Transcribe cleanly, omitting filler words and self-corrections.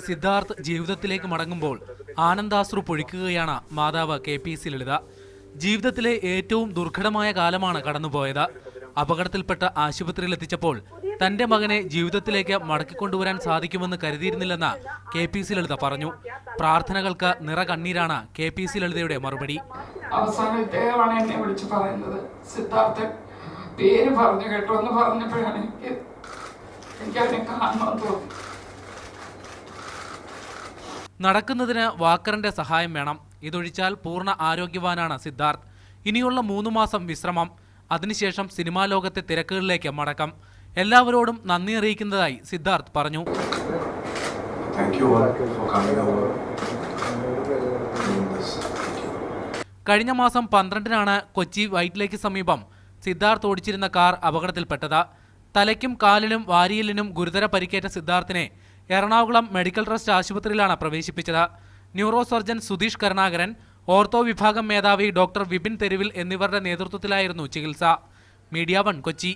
സിദ്ധാർത്ഥ് ജീവിതത്തിലേക്ക് മടങ്ങുമ്പോൾ ആനന്ദാശ്രു പൊഴിക്കുകയാണ് മാതാവ് KPC ലളിത. ജീവിതത്തിലെ ഏറ്റവും ദുർഘടമായ കാലമാണ് കടന്നുപോയത്. അപകടത്തിൽപ്പെട്ട ആശുപത്രിയിലെത്തിച്ചപ്പോൾ തന്റെ മകനെ ജീവിതത്തിലേക്ക് മടക്കിക്കൊണ്ടുവരാൻ സാധിക്കുമെന്ന് കരുതിയിരുന്നില്ലെന്ന് KPC ലളിത പറഞ്ഞു. പ്രാർത്ഥനകൾക്ക് നിറകണ്ണീരാണ് KPC ലളിതയുടെ മറുപടി. അവസാനം ഇദ്ദേഹമാണ് എന്നെ വിളിച്ച് പറയുന്നത്, സിദ്ധാർത്ഥൻ പേര് പറഞ്ഞു കേട്ടോ എന്ന് പറഞ്ഞപ്പോഴാണ് എനിക്ക് അവനെ കാണണമെന്ന് തോന്നി. നടക്കുന്നതിന് വാക്കറിന്റെ സഹായം വേണം. ഇതൊഴിച്ചാൽ പൂർണ്ണ ആരോഗ്യവാനാണ് സിദ്ധാർത്ഥ്. ഇനിയുള്ള 3 മാസം വിശ്രമം, അതിനുശേഷം സിനിമാ ലോകത്തെ തിരക്കുകളിലേക്ക് മടക്കം. എല്ലാവരോടും നന്ദി അറിയിക്കുന്നതായി സിദ്ധാർത്ഥ് പറഞ്ഞു. കഴിഞ്ഞ മാസം 12-നാണ് കൊച്ചി വൈറ്റ് ലേക്ക് സമീപം സിദ്ധാർത്ഥ് ഓടിച്ചിരുന്ന കാർ അപകടത്തിൽപ്പെട്ടത്. തലയ്ക്കും കാലിനും വാരിയലിനും ഗുരുതര പരിക്കേറ്റ സിദ്ധാർത്ഥിനെ എറണാകുളം മെഡിക്കൽ ട്രസ്റ്റ് ആശുപത്രിയിലാണ് പ്രവേശിപ്പിച്ചത്. Neuro surgeon Sudheesh Karunakaran, ortho വിഭാഗം മേധാവി ഡോക്ടർ വിപിൻ തെരുവിൽ എന്നിവരുടെ നേതൃത്വത്തിലായിരുന്നു ചികിത്സ. മീഡിയ 1 കൊച്ചി.